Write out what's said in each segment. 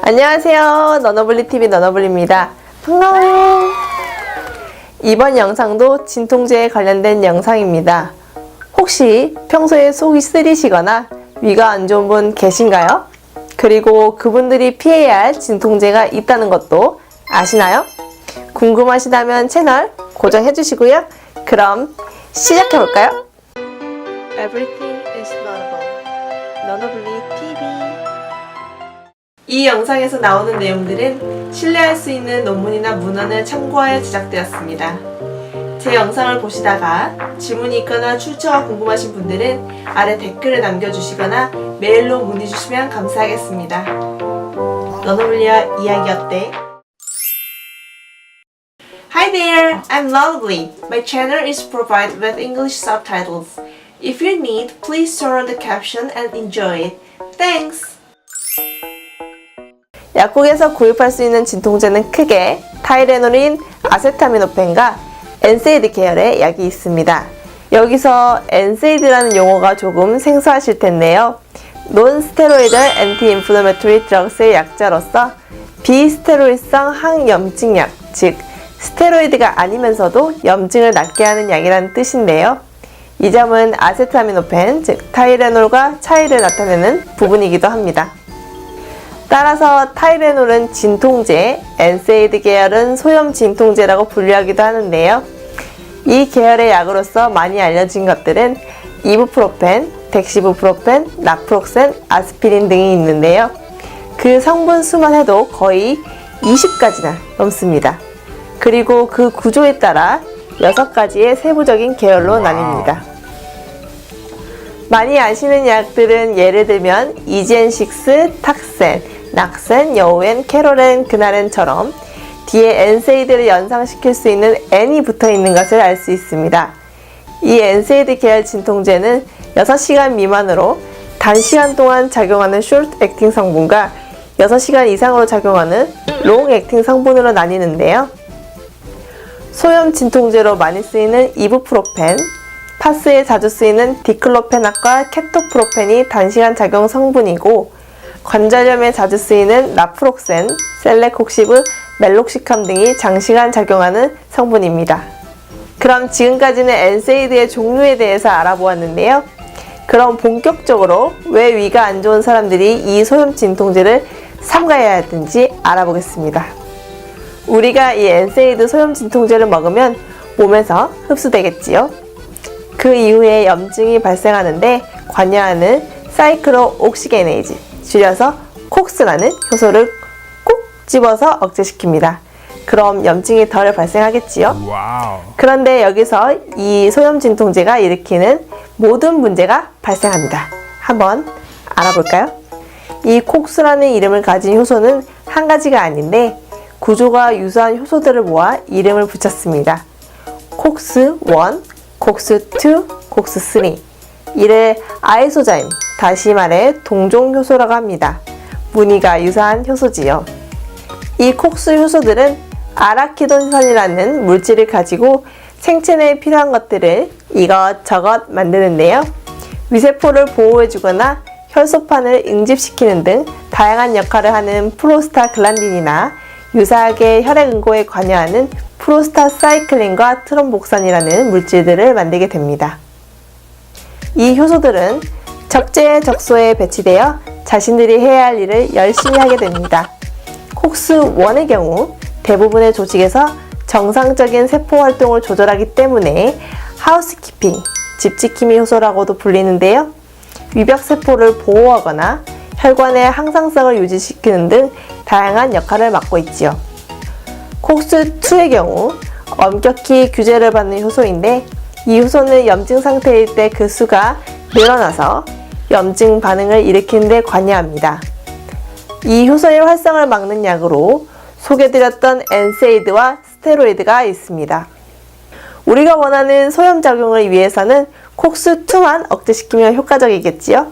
안녕하세요. 너너블리TV 너너블리입니다. 반가워요. 이번 영상도 진통제에 관련된 영상입니다. 혹시 평소에 속이 쓰리시거나 위가 안 좋은 분 계신가요? 그리고 그분들이 피해야 할 진통제가 있다는 것도 아시나요? 궁금하시다면 채널 고정해 주시고요. 그럼 시작해 볼까요? Everything is Notable. 너너블리 TV. 이 영상에서 나오는 내용들은 신뢰할 수 있는 논문이나 문헌을 참고하여 제작되었습니다. 제 영상을 보시다가 질문이 있거나 출처가 궁금하신 분들은 아래 댓글을 남겨주시거나 메일로 문의 주시면 감사하겠습니다. 너너블리와 이야기 어때? Hi there, I'm Lovely. My channel is provided with English subtitles. If you need, please turn on the caption and enjoy it. Thanks! 약국에서 구입할 수 있는 진통제는 크게 타이레놀린, 아세타미노펜과 엔세이드 계열의 약이 있습니다. 여기서 엔세이드라는 용어가 조금 생소하실 텐데요. 논스테로이달 엔티인플라메토리 드럭스의 약자로서 비스테로이드성 항염증약, 즉 스테로이드가 아니면서도 염증을 낫게 하는 약이라는 뜻인데요. 이 점은 아세타미노펜, 즉 타이레놀과 차이를 나타내는 부분이기도 합니다. 따라서 타이레놀은 진통제, 엔세이드 계열은 소염 진통제라고 분류하기도 하는데요. 이 계열의 약으로서 많이 알려진 것들은 이부프로펜, 덱시부프로펜, 나프록센, 아스피린 등이 있는데요. 그 성분 수만 해도 거의 20가지나 넘습니다. 그리고 그 구조에 따라 6가지의 세부적인 계열로 나뉩니다. 많이 아시는 약들은 예를 들면 이젠식스, 탁센, 낙센, 여우엔, 캐로렌, 그나렌처럼 뒤에 엔세이드를 연상시킬 수 있는 N이 붙어 있는 것을 알 수 있습니다. 이 엔세이드 계열 진통제는 6시간 미만으로 단시간 동안 작용하는 숏 액팅 성분과 6시간 이상으로 작용하는 롱 액팅 성분으로 나뉘는데요. 소염 진통제로 많이 쓰이는 이부프로펜, 파스에 자주 쓰이는 디클로페낙과 케토프로펜이 단시간 작용 성분이고, 관절염에 자주 쓰이는 나프록센, 셀레콕시브, 멜록시캄 등이 장시간 작용하는 성분입니다. 그럼 지금까지는 엔세이드의 종류에 대해서 알아보았는데요. 그럼 본격적으로 왜 위가 안 좋은 사람들이 이 소염 진통제를 삼가해야 하는지 알아보겠습니다. 우리가 이 엔세이드 소염 진통제를 먹으면 몸에서 흡수되겠지요. 그 이후에 염증이 발생하는데 관여하는 사이클로옥시게네이즈, 줄여서 콕스라는 효소를 꼭 집어서 억제시킵니다. 그럼 염증이 덜 발생하겠지요. 그런데 여기서 이 소염 진통제가 일으키는 모든 문제가 발생합니다. 한번 알아볼까요? 이 콕스라는 이름을 가진 효소는 한 가지가 아닌데 구조가 유사한 효소들을 모아 이름을 붙였습니다. 콕스1, 콕스2, 콕스3. 이를 아이소자임, 다시 말해 동종 효소라고 합니다. 무늬가 유사한 효소지요. 이 콕스 효소들은 아라키돈산이라는 물질을 가지고 생체 내에 필요한 것들을 이것저것 만드는데요. 위세포를 보호해주거나 혈소판을 응집시키는 등 다양한 역할을 하는 프로스타글란딘이나 유사하게 혈액 응고에 관여하는 프로스타사이클린과 트롬복산이라는 물질들을 만들게 됩니다. 이 효소들은 적재적소에 배치되어 자신들이 해야 할 일을 열심히 하게 됩니다. 콕스1의 경우 대부분의 조직에서 정상적인 세포 활동을 조절하기 때문에 하우스키핑, 집지킴이 효소라고도 불리는데요. 위벽세포를 보호하거나 혈관의 항상성을 유지시키는 등 다양한 역할을 맡고 있지요. 콕스2의 경우 엄격히 규제를 받는 효소인데 이 효소는 염증 상태일 때 그 수가 늘어나서 염증 반응을 일으키는 데 관여합니다. 이 효소의 활성을 막는 약으로 소개드렸던 엔세이드와 스테로이드가 있습니다. 우리가 원하는 소염작용을 위해서는 콕스2만 억제시키면 효과적이겠지요?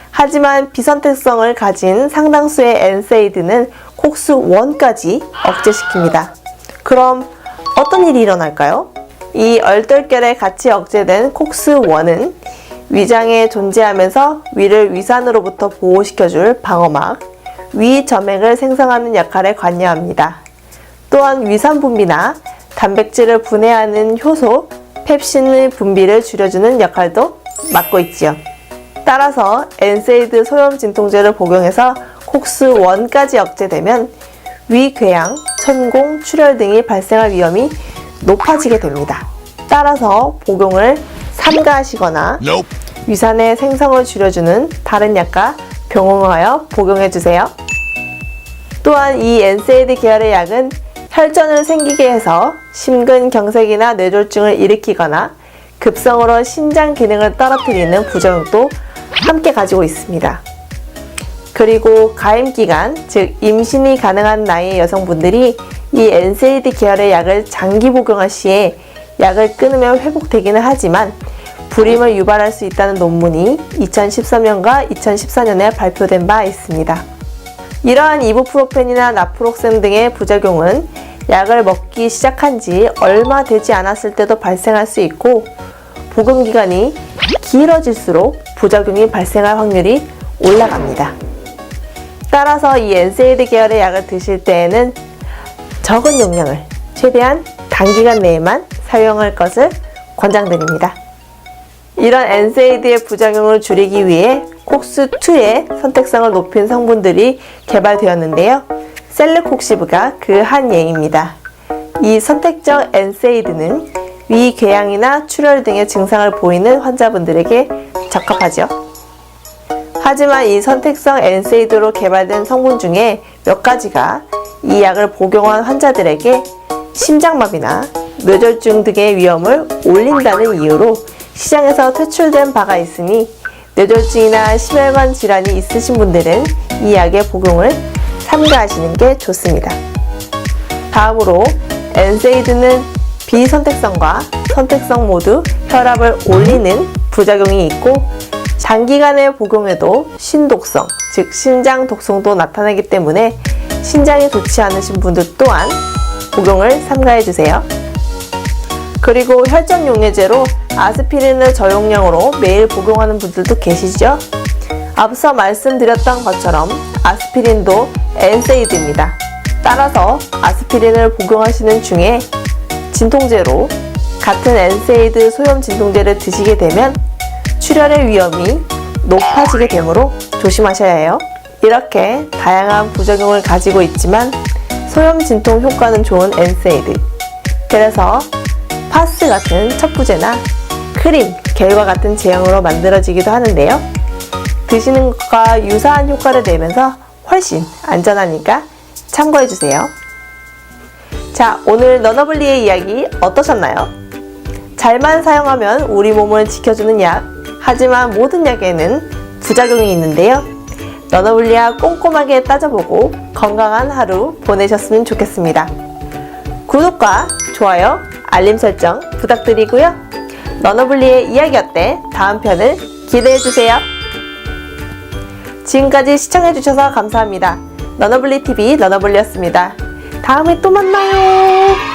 하지만 비선택성을 가진 상당수의 엔세이드는 콕스1까지 억제시킵니다. 그럼 어떤 일이 일어날까요? 이 얼떨결에 같이 억제된 콕스1은 위장에 존재하면서 위를 위산으로부터 보호시켜줄 방어막, 위 점액을 생성하는 역할에 관여합니다. 또한 위산 분비나 단백질을 분해하는 효소, 펩신의 분비를 줄여주는 역할도 맡고 있지요. 따라서 엔세이드 소염 진통제를 복용해서 콕스1까지 억제되면 위궤양, 천공, 출혈 등이 발생할 위험이 높아지게 됩니다. 따라서 복용을 삼가하시거나 위산의 생성을 줄여주는 다른 약과 병행하여 복용해주세요. 또한 이 엔세이드 계열의 약은 혈전을 생기게 해서 심근경색이나 뇌졸중을 일으키거나 급성으로 신장 기능을 떨어뜨리는 부작용도 함께 가지고 있습니다. 그리고 가임기간, 즉 임신이 가능한 나이의 여성분들이 이 엔세이드 계열의 약을 장기 복용할 시에 약을 끊으면 회복되기는 하지만 불임을 유발할 수 있다는 논문이 2013년과 2014년에 발표된 바 있습니다. 이러한 이부프로펜이나 나프록센 등의 부작용은 약을 먹기 시작한 지 얼마 되지 않았을 때도 발생할 수 있고 복용기간이 길어질수록 부작용이 발생할 확률이 올라갑니다. 따라서 이 엔세이드 계열의 약을 드실 때에는 적은 용량을 최대한 단기간 내에만 사용할 것을 권장드립니다. 이런 엔세이드의 부작용을 줄이기 위해 콕스2의 선택성을 높인 성분들이 개발되었는데요. 셀르콕시브가 그 한 예입니다. 이 선택적 엔세이드는 위궤양이나 출혈 등의 증상을 보이는 환자분들에게 적합하죠. 하지만 이 선택성 엔세이드로 개발된 성분 중에 몇 가지가 이 약을 복용한 환자들에게 심장마비나 뇌졸중 등의 위험을 올린다는 이유로 시장에서 퇴출된 바가 있으니 뇌졸중이나 심혈관 질환이 있으신 분들은 이 약의 복용을 삼가하시는 게 좋습니다. 다음으로 엔세이드는 비선택성과 선택성 모두 혈압을 올리는 부작용이 있고 장기간의 복용에도 신독성, 즉 신장 독성도 나타나기 때문에 신장이 좋지 않으신 분들 또한 복용을 삼가해주세요. 그리고 혈전 용해제로 아스피린을 저용량으로 매일 복용하는 분들도 계시죠? 앞서 말씀드렸던 것처럼 아스피린도 엔세이드입니다. 따라서 아스피린을 복용하시는 중에 진통제로 같은 엔세이드 소염 진통제를 드시게 되면 출혈의 위험이 높아지게 되므로 조심하셔야 해요. 이렇게 다양한 부작용을 가지고 있지만 소염 진통 효과는 좋은 엔세이드. 그래서 파스 같은 척부제나 크림, 겔과 같은 제형으로 만들어지기도 하는데요. 드시는 것과 유사한 효과를 내면서 훨씬 안전하니까 참고해주세요. 자, 오늘 너너블리의 이야기 어떠셨나요? 잘만 사용하면 우리 몸을 지켜주는 약, 하지만 모든 약에는 부작용이 있는데요. 너너블리와 꼼꼼하게 따져보고 건강한 하루 보내셨으면 좋겠습니다. 구독과 좋아요, 알림 설정 부탁드리고요. 너너블리의 이야기 어때? 다음 편을 기대해주세요. 지금까지 시청해주셔서 감사합니다. 너너블리TV 너너블리였습니다. 다음에 또 만나요.